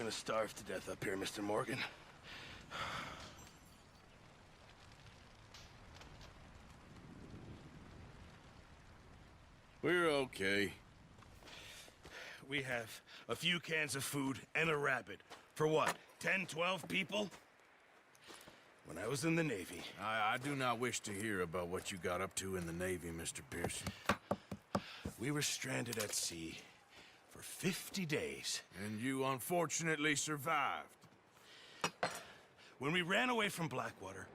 gonna starve to death up here, Mr. Morgan. We're okay. We have a few cans of food and a rabbit. For what, 10, 12 people? When I was in the Navy... I do not wish to hear about what you got up to in the Navy, Mr. Pearson. We were stranded at sea for 50 days. And you unfortunately survived. When we ran away from Blackwater,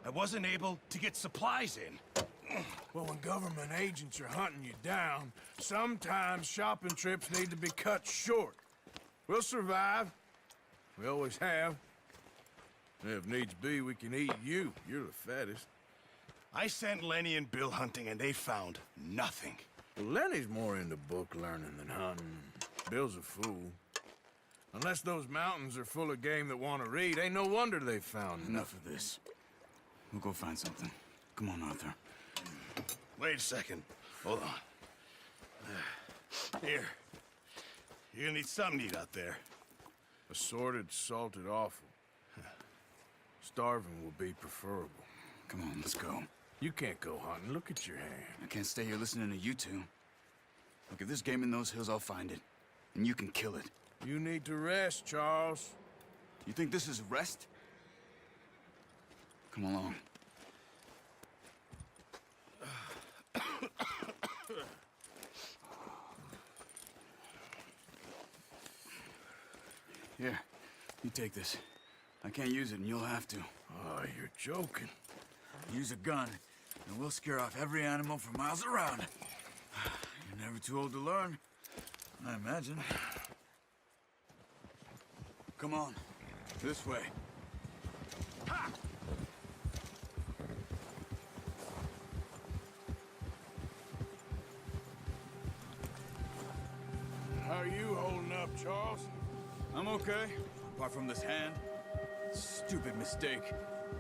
I wasn't able to get supplies in. Well, when government agents are hunting you down, sometimes shopping trips need to be cut short. We'll survive. We always have. If needs be, we can eat you. You're the fattest. I sent Lenny and Bill hunting, and they found nothing. Well, Lenny's more into book learning than hunting. Bill's a fool. Unless those mountains are full of game that want to read, ain't no wonder they found Enough of this. We'll go find something. Come on, Arthur. Wait a second. Hold on. Here. You're gonna need something to eat out there. Assorted, salted offal. Starving will be preferable. Come on, let's go. You can't go hunting. Look at your hand. I can't stay here listening to you two. Look, if there's game in those hills, I'll find it. And you can kill it. You need to rest, Charles. You think this is rest? Come along. Here, you take this. I can't use it, and you'll have to. Oh, you're joking. Use a gun, and we'll scare off every animal for miles around. You're never too old to learn, I imagine. Come on, this way. Ha! How are you holding up, Charles? I'm okay, apart from this hand. Stupid mistake.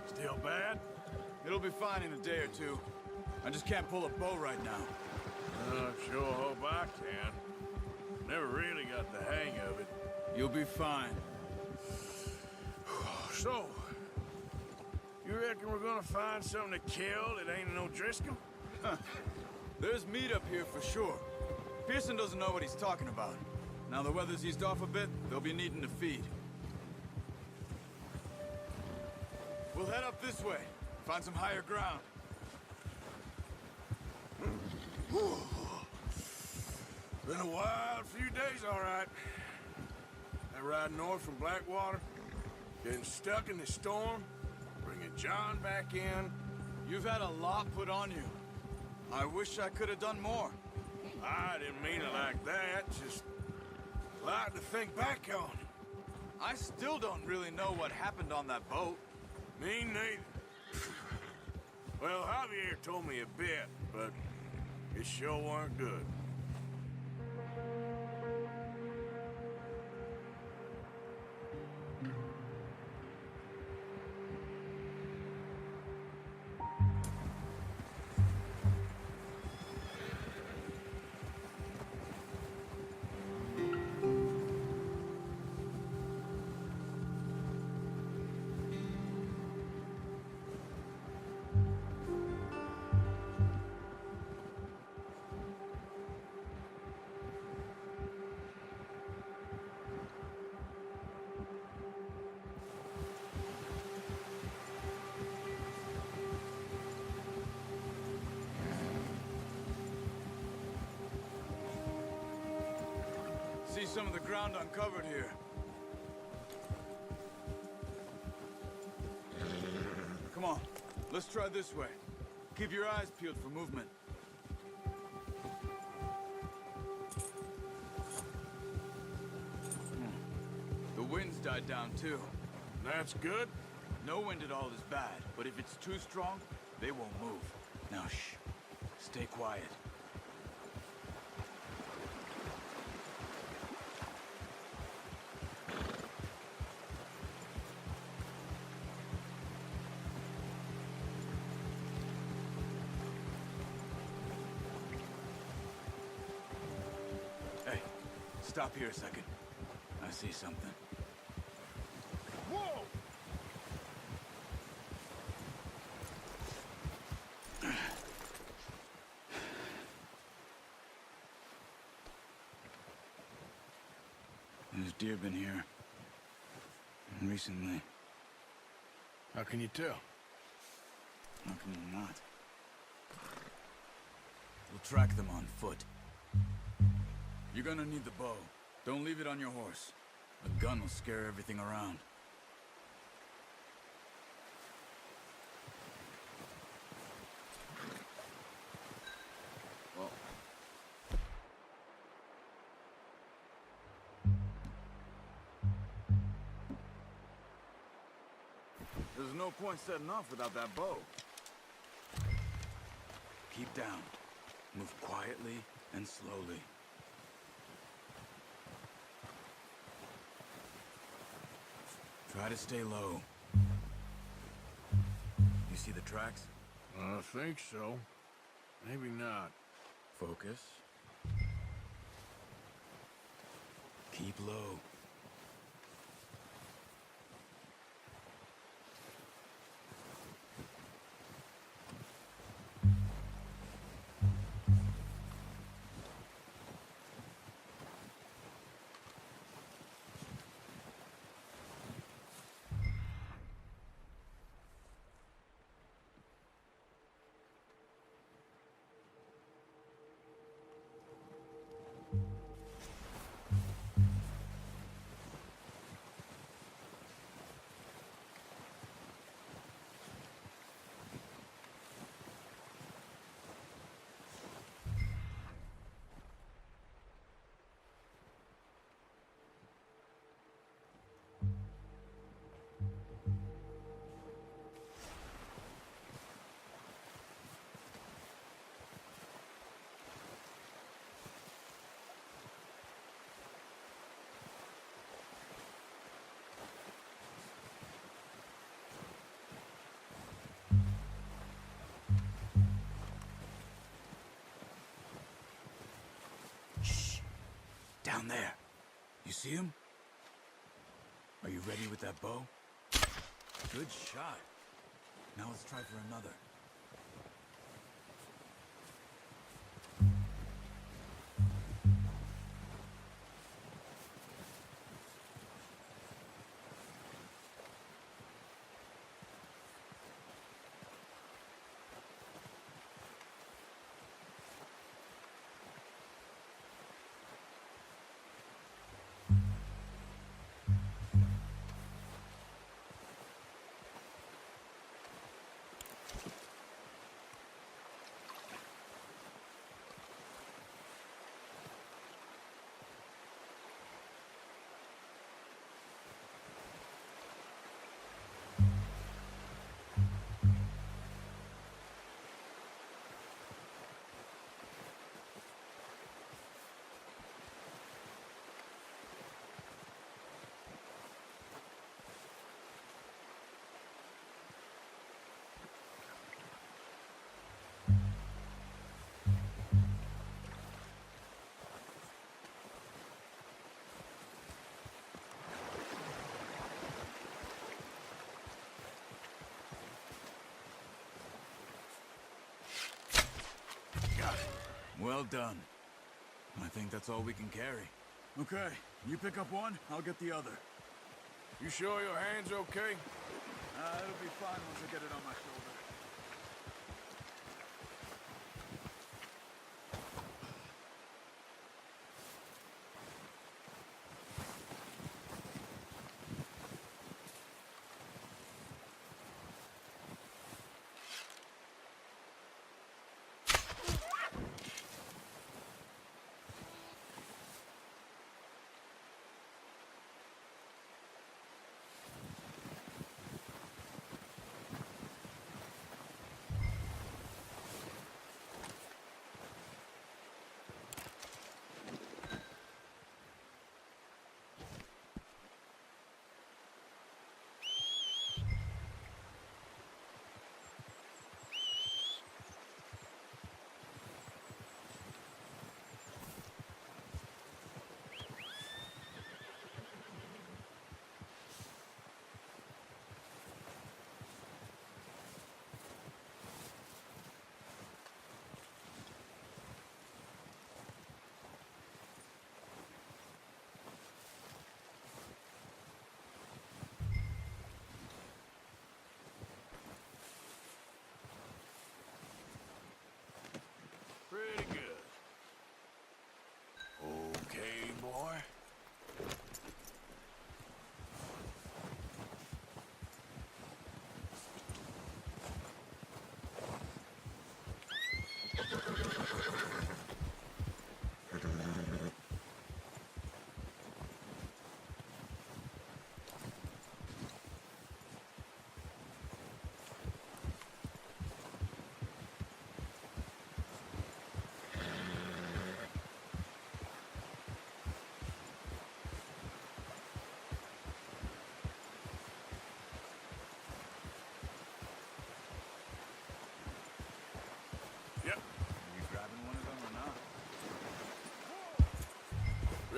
Still bad? It'll be fine in a day or two. I just can't pull a bow right now. I sure hope I can. Never really got the hang of it. You'll be fine. So, you reckon we're gonna find something to kill that ain't no Driscoll? There's meat up here for sure. Pearson doesn't know what he's talking about. Now the weather's eased off a bit, they'll be needing to feed. We'll head up this way, find some higher ground. Been a wild few days, all right. That ride north from Blackwater, getting stuck in the storm, bringing John back in. You've had a lot put on you. I wish I could have done more. I didn't mean it like that, just a lot to think back on. I still don't really know what happened on that boat. Me neither. Well, Javier told me a bit, but it sure weren't good. See some of the ground uncovered here. Come on, let's try this way. Keep your eyes peeled for movement. The wind's died down too. That's good. No wind at all is bad, but if it's too strong, they won't move. Now shh, stay quiet. Hey, stop here a second. I see something. Whoa! There's deer been here. Recently. How can you tell? How can you not? We'll track them on foot. You're gonna need the bow. Don't leave it on your horse. A gun will scare everything around. Well, there's no point setting off without that bow. Keep down. Move quietly and slowly. Try to stay low. You see the tracks? I think so. Maybe not. Focus. Keep low. Down there. You see him? Are you ready with that bow? Good shot. Now let's try for another. Well done. I think that's all we can carry. Okay, you pick up one, I'll get the other. You sure your hand's okay? It'll be fine once I get it on my shoulder.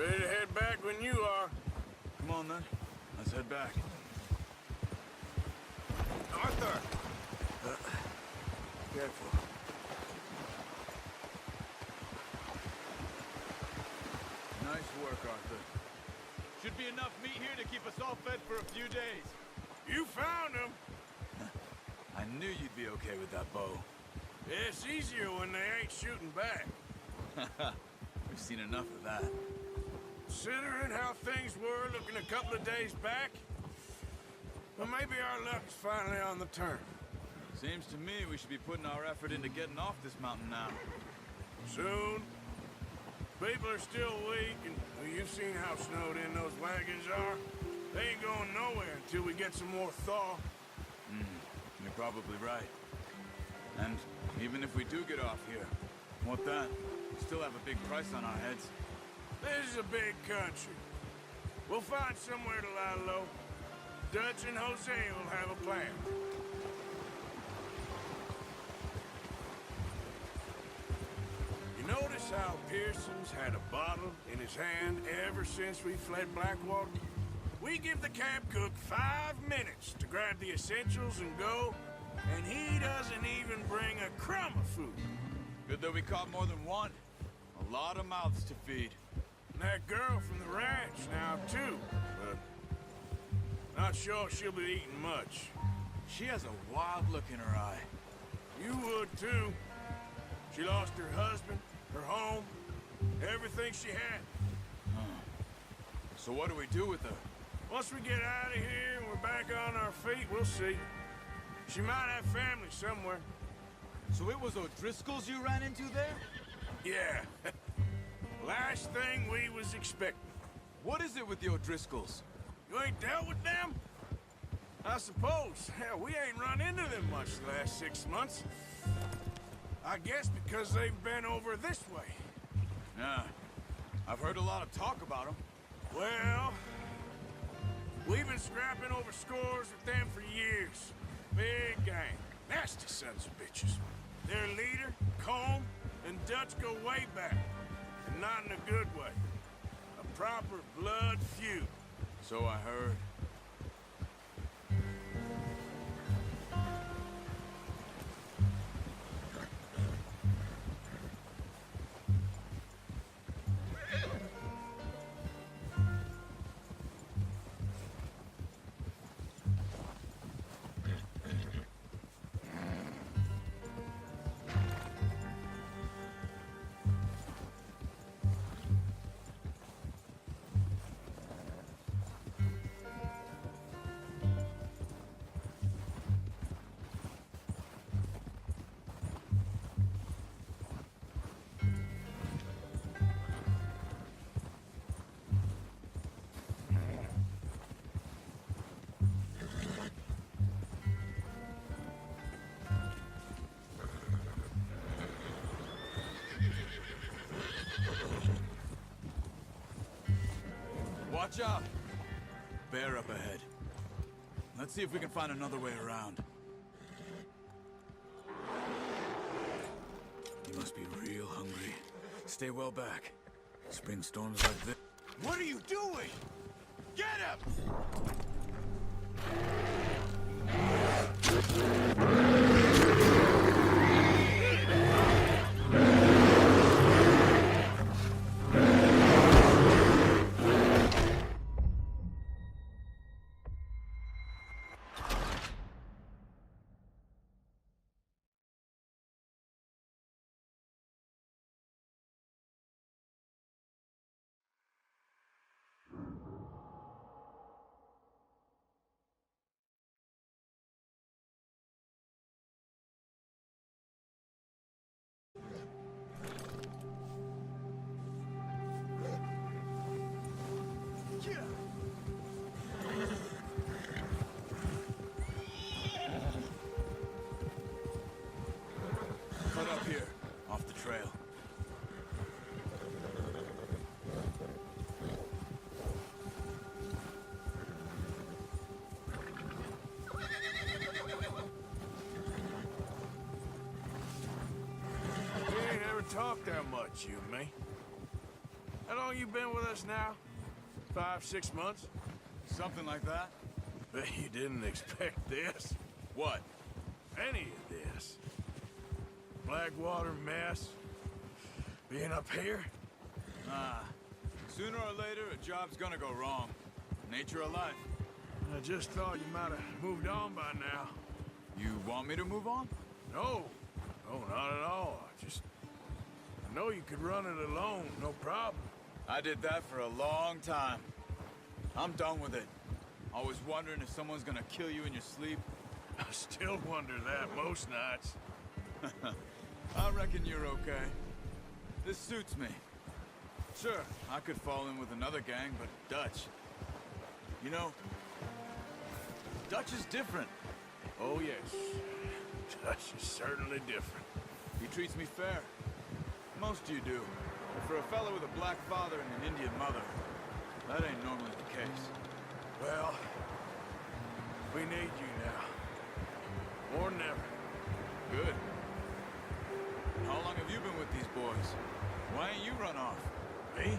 Ready to head back when you are. Come on, then. Let's head back. Arthur! Careful. Nice work, Arthur. Should be enough meat here to keep us all fed for a few days. You found him! I knew you'd be okay with that bow. It's easier when they ain't shooting back. We've seen enough of that. Considering how things were looking a couple of days back, well, maybe our luck's finally on the turn. Seems to me we should be putting our effort into getting off this mountain now. Soon. People are still weak, and well, you've seen how snowed in those wagons are. They ain't going nowhere until we get some more thaw. You're probably right. And even if we do get off here, what then? We still have a big price on our heads. This is a big country. We'll find somewhere to lie low. Dutch and Jose will have a plan. You notice how Pearson's had a bottle in his hand ever since we fled Blackwater? We give the camp cook 5 minutes to grab the essentials and go, and he doesn't even bring a crumb of food. Good that we caught more than one. A lot of mouths to feed. And that girl from the ranch now, too, but not sure she'll be eating much. She has a wild look in her eye. You would, too. She lost her husband, her home, everything she had. So what do we do with her? Once we get out of here and we're back on our feet, we'll see. She might have family somewhere. So it was O'Driscoll's you ran into there? Yeah. Last thing we was expecting. What is it with the O'Driscolls? You ain't dealt with them? I suppose. Hell, we ain't run into them much the last 6 months. I guess because they've been over this way. Yeah. I've heard a lot of talk about them. Well, we've been scrapping over scores with them for years. Big gang. Nasty sons of bitches. Their leader, Combe, and Dutch go way back. And not in a good way. A proper blood feud. So I heard. Watch out! Bear up ahead. Let's see if we can find another way around. You must be real hungry. Stay well back. Spring storms like this. What are you doing? Get him! Cut up here, off the trail. We ain't ever talked that much, you and me. How long you been with us now? 5, 6 months? Something like that? Bet you didn't expect this. What? Any of this. Blackwater mess. Being up here? Sooner or later, a job's gonna go wrong. Nature of life. I just thought you might have moved on by now. You want me to move on? No. No, not at all. I know you could run it alone, no problem. I did that for a long time. I'm done with it. Always wondering if someone's gonna kill you in your sleep. I still wonder that most nights. I reckon you're okay. This suits me. Sure, I could fall in with another gang, but Dutch... You know, Dutch is different. Oh, yes. Dutch is certainly different. He treats me fair. Most of you do. But for a fellow with a black father and an Indian mother, that ain't normally the case. Well, we need you now. More than ever. Good. How long have you been with these boys? Why ain't you run off? Me?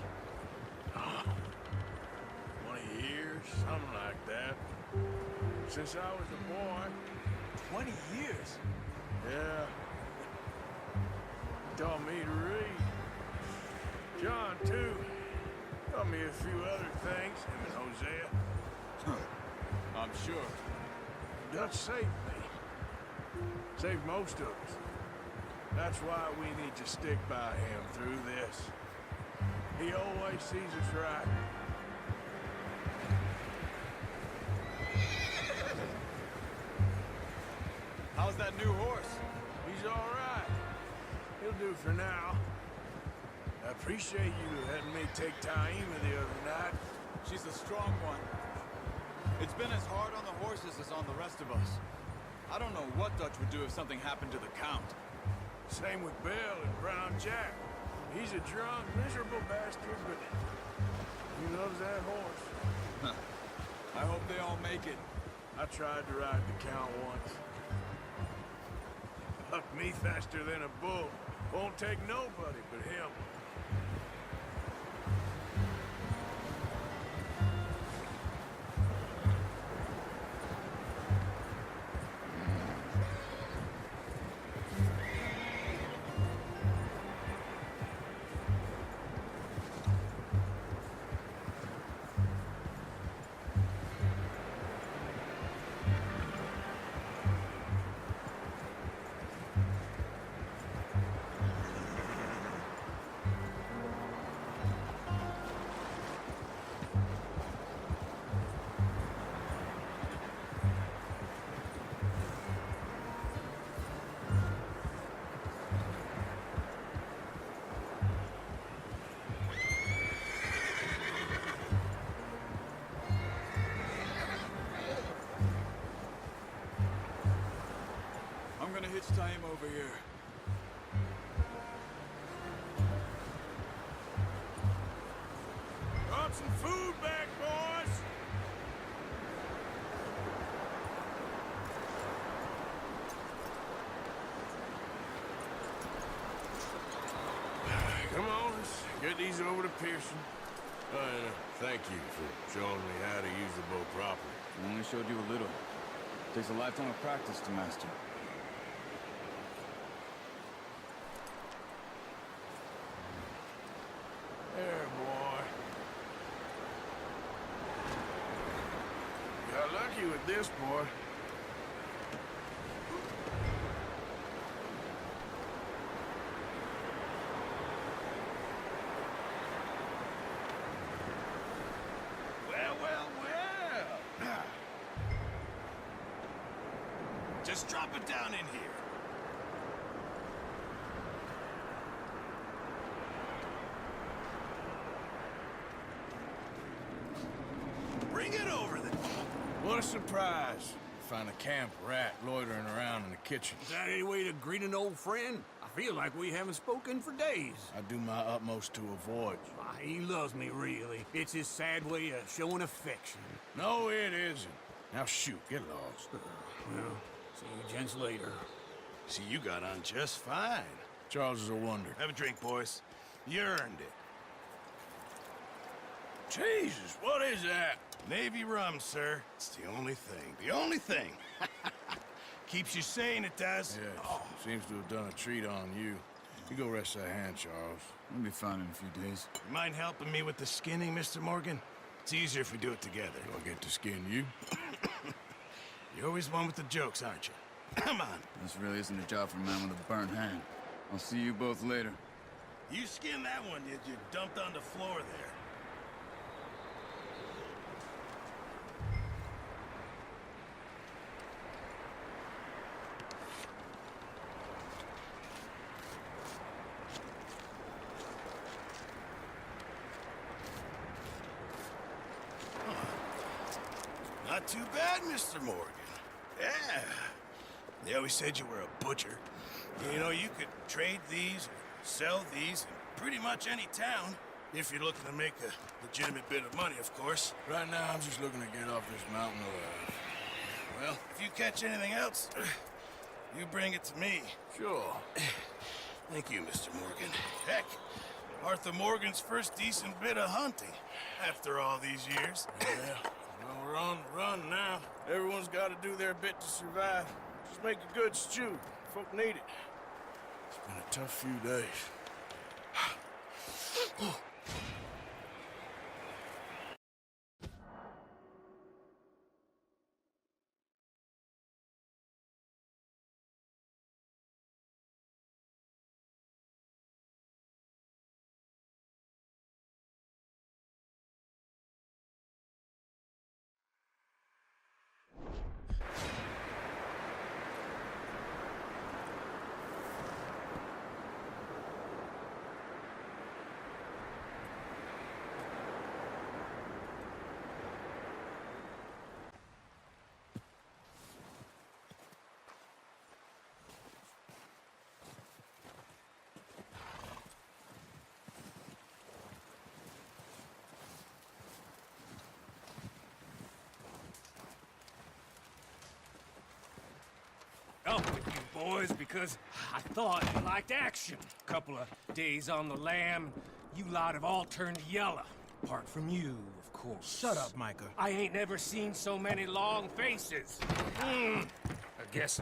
20 years, something like that. Since I was a boy. 20 years? Yeah. Taught me to read. John, too. Taught me a few other things, him and Hosea. I'm sure. Dutch saved me. Saved most of us. That's why we need to stick by him through this. He always sees us right. How's that new horse? He's all right. He'll do for now. I appreciate you letting me take Taima the other night. She's a strong one. It's been as hard on the horses as on the rest of us. I don't know what Dutch would do if something happened to the Count. Same with Bill and Brown Jack. He's a drunk, miserable bastard, but he loves that horse. I hope they all make it. I tried to ride the Count once. Bucked me faster than a bull. Won't take nobody but him. I'm gonna hitch time over here. Brought some food back, boys! Come on, let's get these over to Pearson. Thank you for showing me how to use the bow properly. I only showed you a little. Takes a lifetime of practice to master. There, boy. Got lucky with this, boy. Well, well, well. Just drop it down in here. Bring it over then. What a surprise. Find a camp rat loitering around in the kitchen. Is that any way to greet an old friend? I feel like we haven't spoken for days. I do my utmost to avoid you. Ah, he loves me, really. It's his sad way of showing affection. No, it isn't. Now shoot, get lost. Well, see you gents later. See, you got on just fine. Charles is a wonder. Have a drink, boys. You earned it. Jesus, what is that? Navy rum, sir. It's the only thing. The only thing. Keeps you sane, it does. Yes, seems to have done a treat on you. You go rest that hand, Charles. We'll be fine in a few days. You mind helping me with the skinning, Mr. Morgan? It's easier if we do it together. Do I get to skin you? You're always one with the jokes, aren't you? Come on. This really isn't a job for a man with a burnt hand. I'll see you both later. You skinned that one you dumped on the floor there. Not too bad, Mr. Morgan. Yeah. They always said you were a butcher. You know, you could trade these, sell these in pretty much any town, if you're looking to make a legitimate bit of money, of course. Right now, I'm just looking to get off this mountain alive. Well, if you catch anything else, you bring it to me. Sure. Thank you, Mr. Morgan. Heck, Arthur Morgan's first decent bit of hunting after all these years. Yeah. Well, we're on the run now. Everyone's got to do their bit to survive. Just make a good stew. Folk need it. It's been a tough few days. Up with you boys because I thought you liked action. Couple of days on the lam, you lot have all turned yellow. Apart from you, of course. Shut up, Micah. I ain't never seen so many long faces. I guess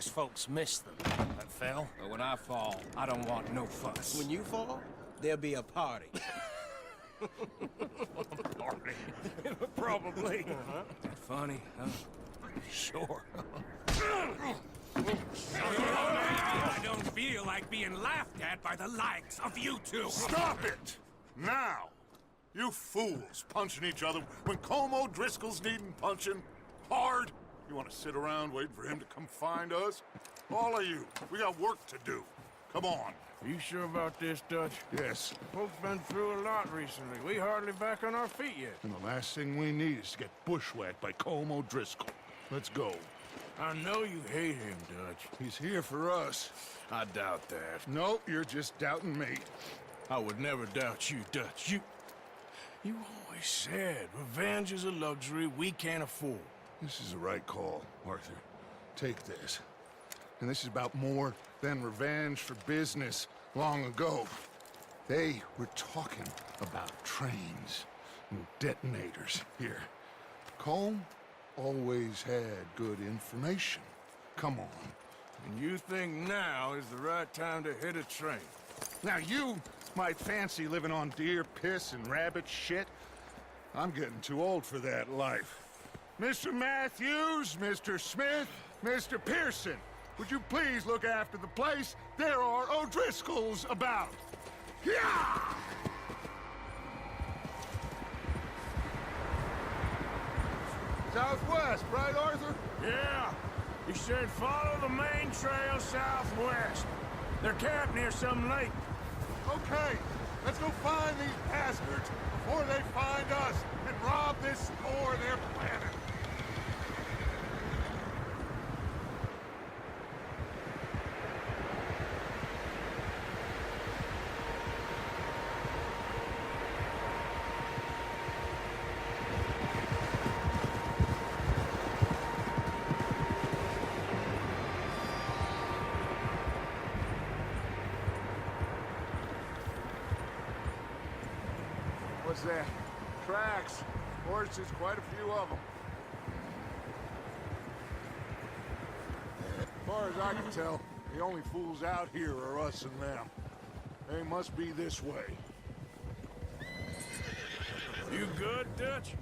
folks miss them. That fell. But when I fall, I don't want no fuss. When you fall, there'll be a party. Party. Probably. Funny, huh? Sure. I don't feel like being laughed at by the likes of you two. Stop it! Now! You fools punching each other when Como Driscoll's needing punching hard. You want to sit around waiting for him to come find us? All of you, we got work to do. Come on. Are you sure about this, Dutch? Yes. Folks been through a lot recently. We hardly back on our feet yet. And the last thing we need is to get bushwhacked by Como Driscoll. Let's go. I know you hate him, Dutch. He's here for us. I doubt that. No, you're just doubting me. I would never doubt you, Dutch. You always said revenge is a luxury we can't afford. This is the right call, Arthur. Take this. And this is about more than revenge for business long ago. They were talking about trains and detonators here. Colm always had good information. Come on. And you think now is the right time to hit a train? Now you might fancy living on deer piss and rabbit shit. I'm getting too old for that life. Mr. Matthews, Mr. Smith, Mr. Pearson, would you please look after the place? There are O'Driscolls about. Yeah! Southwest, right, Arthur? Yeah. He said follow the main trail southwest. They're camped near some lake. Okay, let's go find these bastards before they find us and rob this store they're planning. What's that? tracks. Horses, quite a few of them. As far as I can tell, the only fools out here are us and them. They must be this way. You good, Dutch?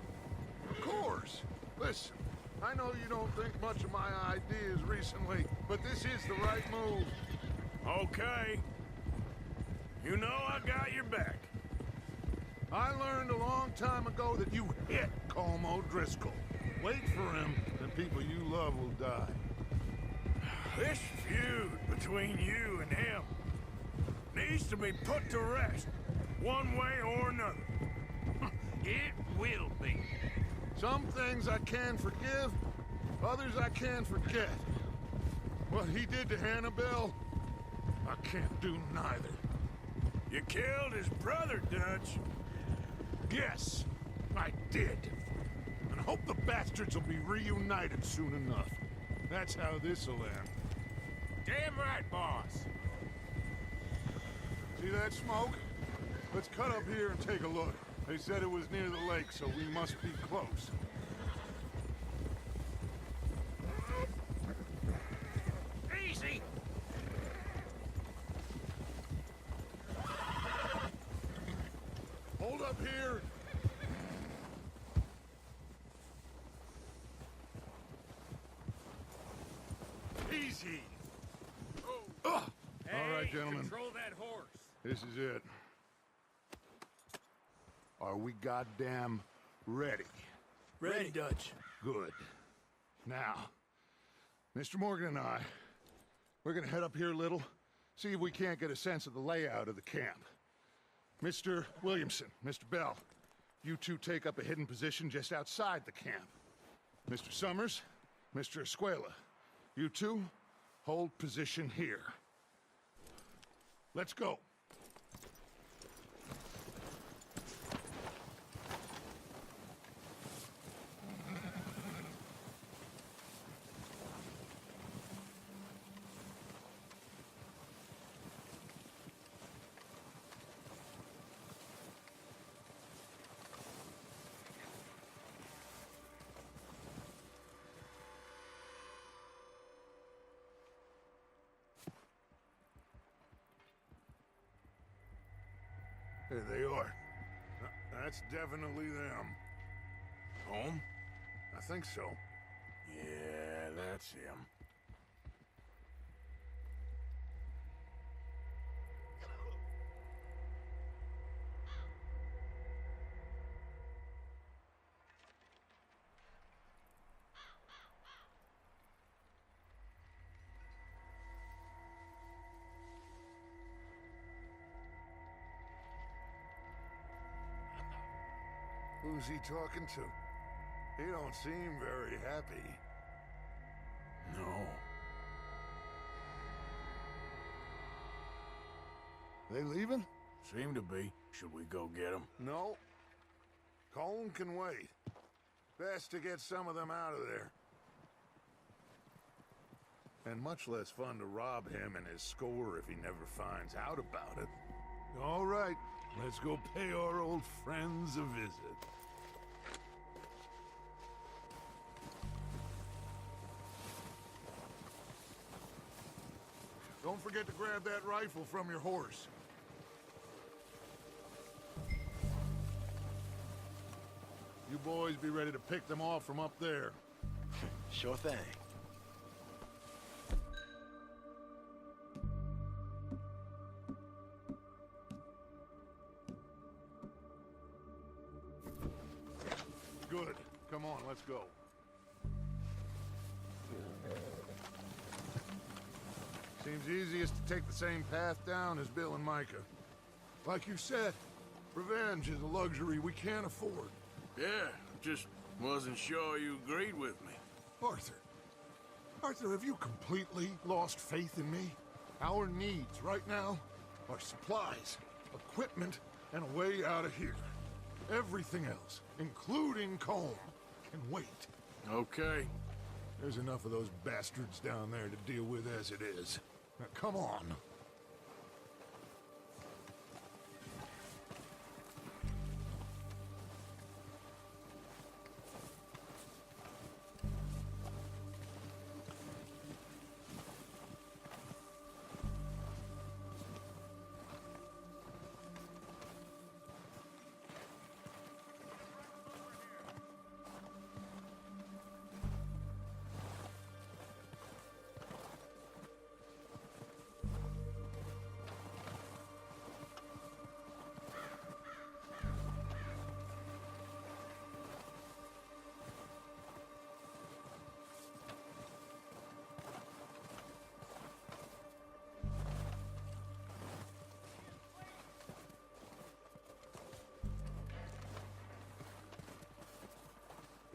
Of course. Listen, I know you don't think much of my ideas recently, but this is the right move. Okay. You know I got your back. I learned a long time ago that you hit Colm O'Driscoll. Wait for him, and people you love will die. This feud between you and him needs to be put to rest, one way or another. It will be. Some things I can forgive, others I can forget. What he did to Hannibal, I can't do neither. You killed his brother, Dutch. Yes, I did. And I hope the bastards will be reunited soon enough. That's how this'll end. Damn right, boss. See that smoke? Let's cut up here and take a look. They said it was near the lake, so we must be close. Easy. Hold up here! Easy! All right, gentlemen. Control that horse. This is it. Are we goddamn ready? Ready, Dutch. Good. Now, Mr. Morgan and I, we're gonna head up here a little, see if we can't get a sense of the layout of the camp. Mr. Williamson, Mr. Bell, you two take up a hidden position just outside the camp. Mr. Summers, Mr. Escuela, you two hold position here. Let's go. There they are. That's definitely them. Home? I think so. Yeah, that's him. Who's he talking to? He don't seem very happy. No. They leaving? Seem to be. Should we go get him? No. Colm can wait. Best to get some of them out of there. And much less fun to rob him and his score if he never finds out about it. All right, let's go pay our old friends a visit. Don't forget to grab that rifle from your horse. You boys be ready to pick them off from up there. Sure thing. Good. Come on, let's go. Seems easiest to take the same path down as Bill and Micah. Like you said, revenge is a luxury we can't afford. Yeah, just wasn't sure you agreed with me. Arthur. Arthur, have you completely lost faith in me? Our needs right now are supplies, equipment, and a way out of here. Everything else, including Colm, can wait. Okay. There's enough of those bastards down there to deal with as it is. Now, come on.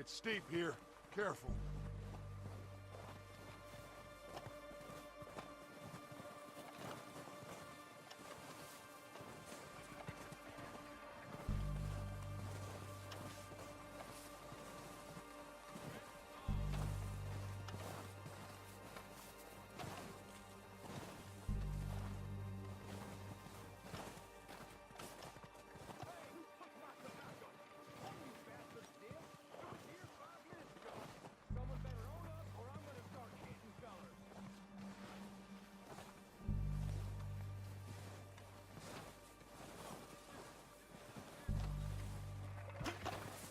It's steep here. Careful.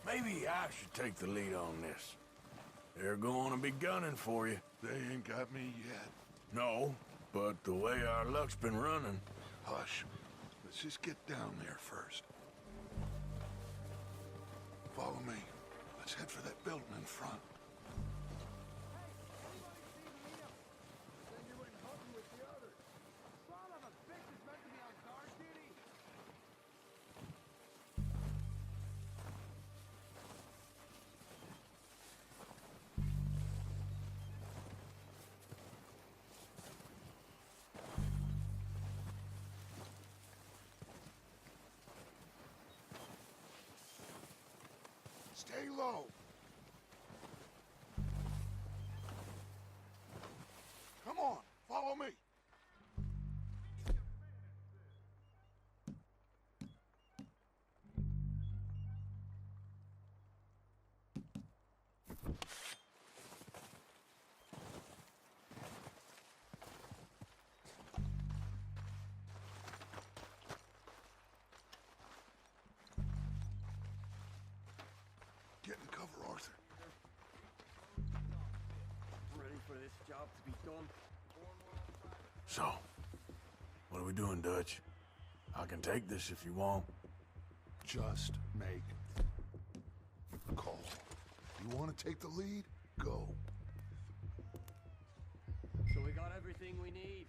Maybe I should take the lead on this. They're going to be gunning for you. They ain't got me yet. No, but the way our luck's been running... Hush. Let's just get down there first. Follow me. Let's head for that building in front. Stay low. Come on, follow me. Get in cover, Arthur. Ready for this job to be done? So, what are we doing, Dutch? I can take this if you want. Just make a call. You want to take the lead? Go. So we got everything we need?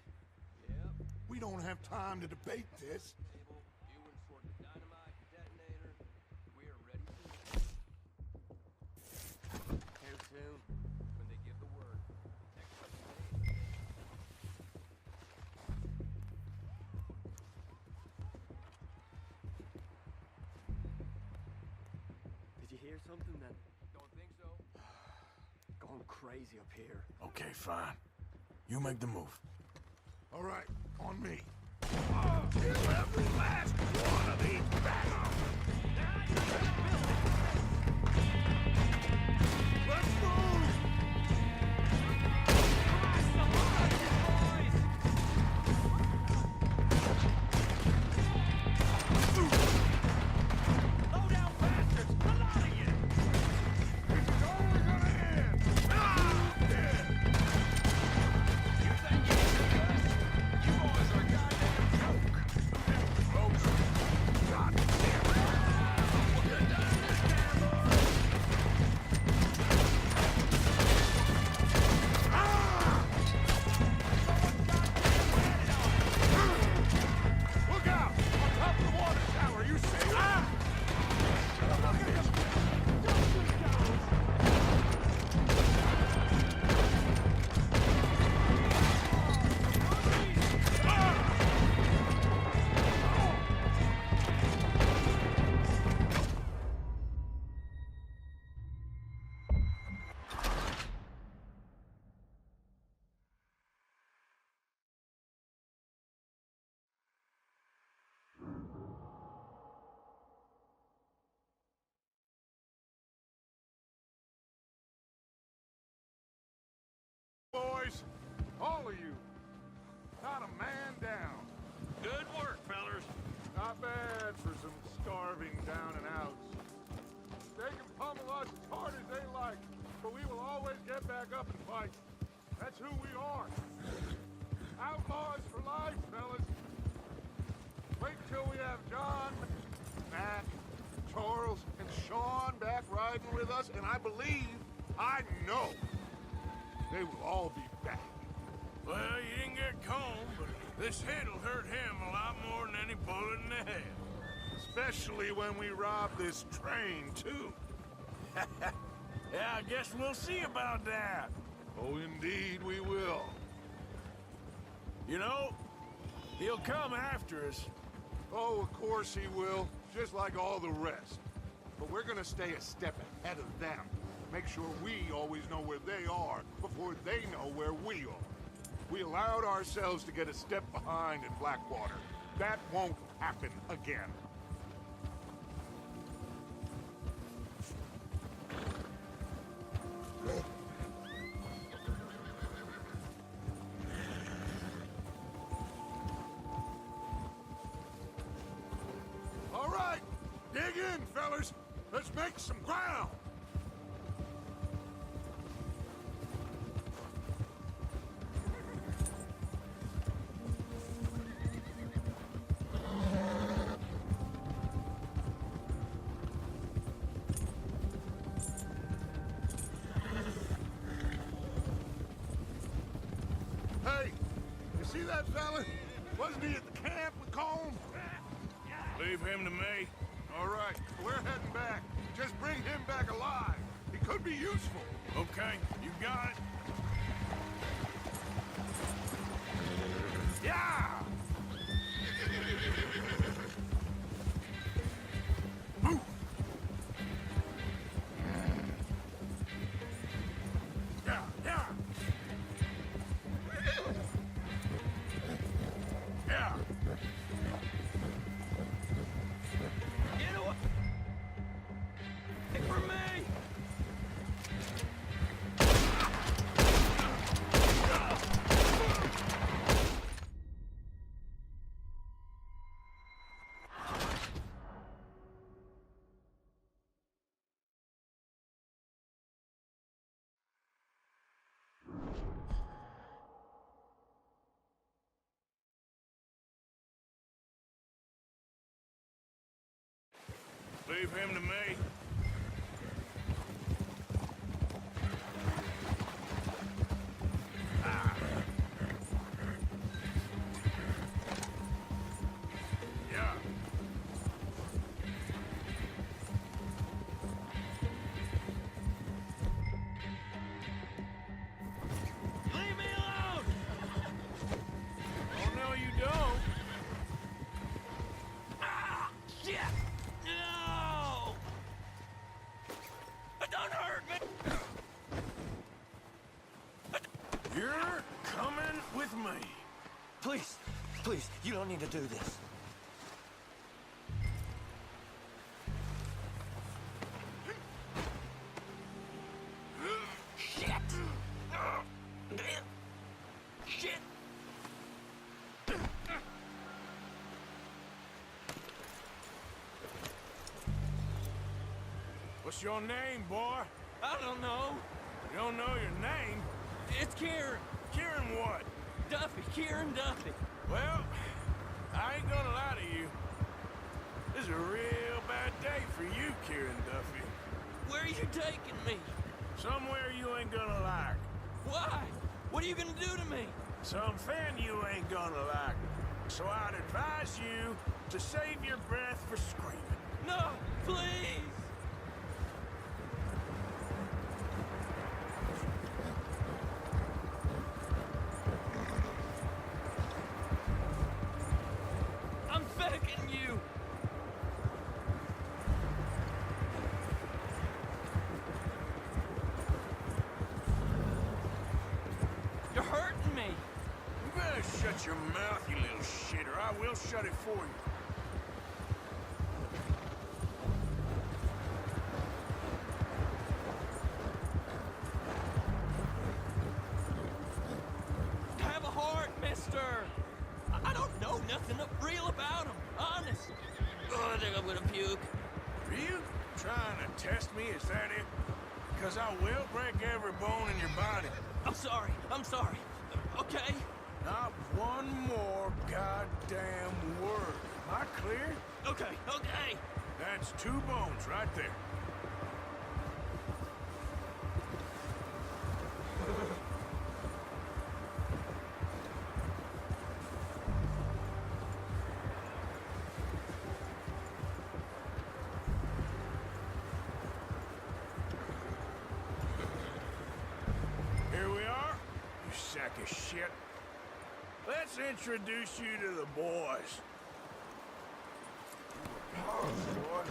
Yep. We don't have time to debate this. Table, viewing for the dynamite detonator. We are ready to... How soon? When they give the word. Next couple days. Did you hear something then? Don't think so. Going crazy up here. Okay, fine. You make the move. All right, on me. Kill every last one of these bastards! Let's move! Low down bastards! A lot of you! This is only gonna end! You think you can do this? You boys are a goddamn joke! God damn it! We're done this time, boys! Look out! On top of the water tower, you see? Look at him! Boys, all of you, not a man down. Good work, fellers. Not bad for some starving down and outs. They can pummel us as hard as they like, but we will always get back up and fight. That's who we are. Outlaws for life, fellas. Wait till we have John, Matt, Charles, and Sean back riding with us, and I believe, I know, they will all be back. Well, you didn't get Combe, but this hit'll hurt him a lot more than any bullet in the head. Especially when we rob this train, too. Yeah, I guess we'll see about that. Oh, indeed we will. You know, he'll come after us. Oh, of course he will, just like all the rest. But we're gonna stay a step ahead of them. Make sure we always know where they are before they know where we are. We allowed ourselves to get a step behind in Blackwater. That won't happen again. All right, dig in, fellas. Let's make some ground. Hey, you see that fella? Wasn't he at the camp with Colm? Leave him to me. All right, we're heading back. Just bring him back alive. He could be useful. Okay, you got it. Yeah! Move! Yeah, yeah! Yeah! Get away from me! Leave him to me. Ah. Yeah. Leave me alone! Oh, no, you don't. Ah! Shit! No! Don't hurt me! You're coming with me. Please, please, you don't need to do this. Shit! Shit! What's your name, boy? I don't know. You don't know your name? It's Kieran. Kieran what? Duffy. Kieran Duffy. Well, I ain't gonna lie to you. This is a real bad day for you, Kieran Duffy. Where are you taking me? Somewhere you ain't gonna like. Why? What are you gonna do to me? Something you ain't gonna like. So I'd advise you to save your breath for screaming. No, please! I'm begging you! You're hurting me! You better shut your mouth, you little shit, or I will shut it for you. Have a heart, mister! I don't know nothing real about him, honest. Oh, I think I'm gonna puke. Are you trying to test me? Is that it? Because I will break every bone in your body. I'm sorry, okay? Not one more goddamn word. Am I clear? Okay. That's 2 bones right there. Here we are, you sack of shit. Let's introduce you to the boys. Oh, boy.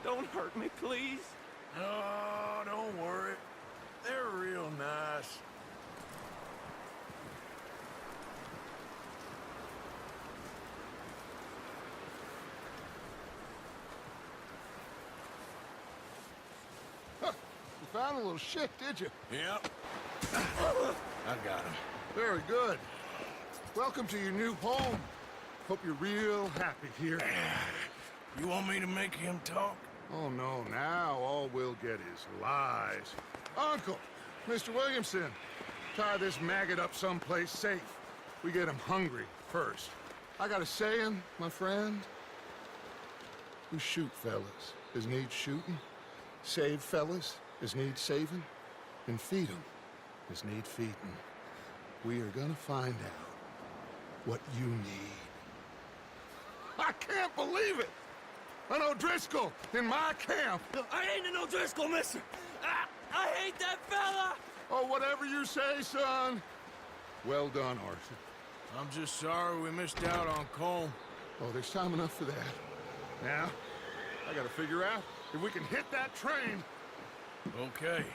Don't hurt me, please. Oh, don't worry. They're real nice. Huh, you found a little shit, did you? Yep. I got him. Very good. Welcome to your new home. Hope you're real happy here. You want me to make him talk? Oh, no, now all we'll get is lies. Uncle, Mr. Williamson, tie this maggot up someplace safe. We get him hungry first. I got a saying, my friend. We shoot fellas as need shooting, save fellas as need saving, and feed 'em as need feeding. We are gonna find out what you need. I can't believe it! An O'Driscoll in my camp! I ain't an O'Driscoll, mister! I hate that fella! Oh, whatever you say, son. Well done, Arthur. I'm just sorry we missed out on Colm. Oh, there's time enough for that. Now, I gotta figure out if we can hit that train. Okay.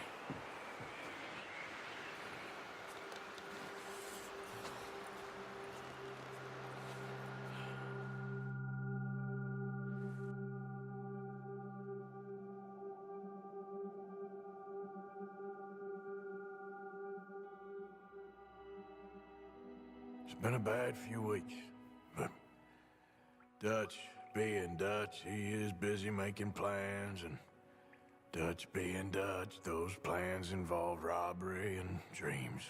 It's been a bad few weeks, but Dutch being Dutch, he is busy making plans, and Dutch being Dutch, those plans involve robbery and dreams.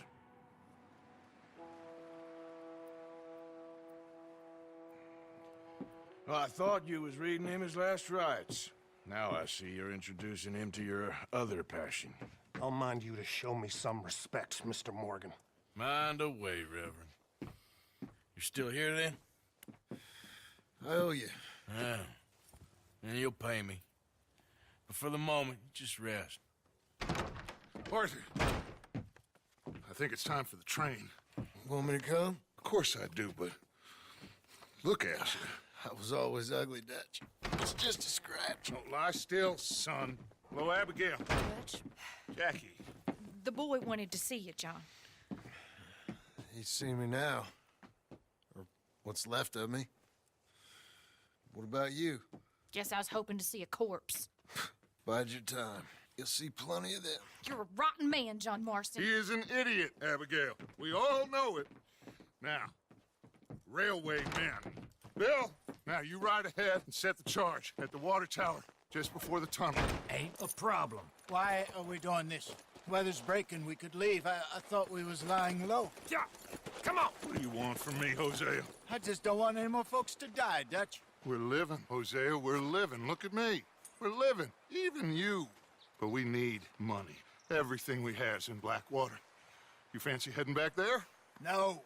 Well, I thought you was reading him his last rites. Now I see you're introducing him to your other passion. I'll mind you to show me some respect, Mr. Morgan. Mind away, Reverend. You still here, then? I owe you. Yeah. And you'll pay me. But for the moment, just rest. Arthur, I think it's time for the train. Want me to come? Of course I do, but look at you. I was always ugly, Dutch. It's just a scratch. Don't lie still, son. Hello, Abigail. Dutch, Jackie. the boy wanted to see you, John. He's seen me now. Or what's left of me. What about you? Guess I was hoping to see a corpse. Bide your time. You'll see plenty of them. You're a rotten man, John Marston. He is an idiot, Abigail. We all know it. Now, railway men. Bill, now you ride ahead and set the charge at the water tower just before the tunnel. Ain't a problem. Why are we doing this? Weather's breaking. We could leave. I thought we was lying low. Yeah, come on. What do you want from me, Hosea? I just don't want any more folks to die, Dutch. We're living, Hosea. We're living. Look at me. We're living. Even you. But we need money. Everything we has in Blackwater. You fancy heading back there? No.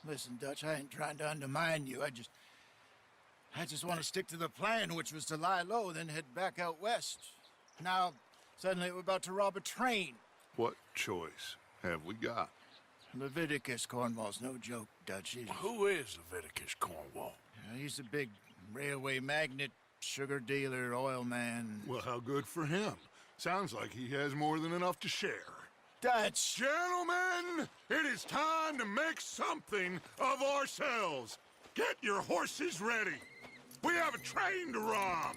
Listen, Dutch, I ain't trying to undermine you. I just want to stick to the plan, which was to lie low, then head back out west. Now, suddenly we're about to rob a train. What choice have we got? Leviticus Cornwall's no joke, Dutch. Who is Leviticus Cornwall? He's a big railway magnate, sugar dealer, oil man. Well, how good for him. Sounds like he has more than enough to share. Dutch! Gentlemen, it is time to make something of ourselves. Get your horses ready. We have a train to rob.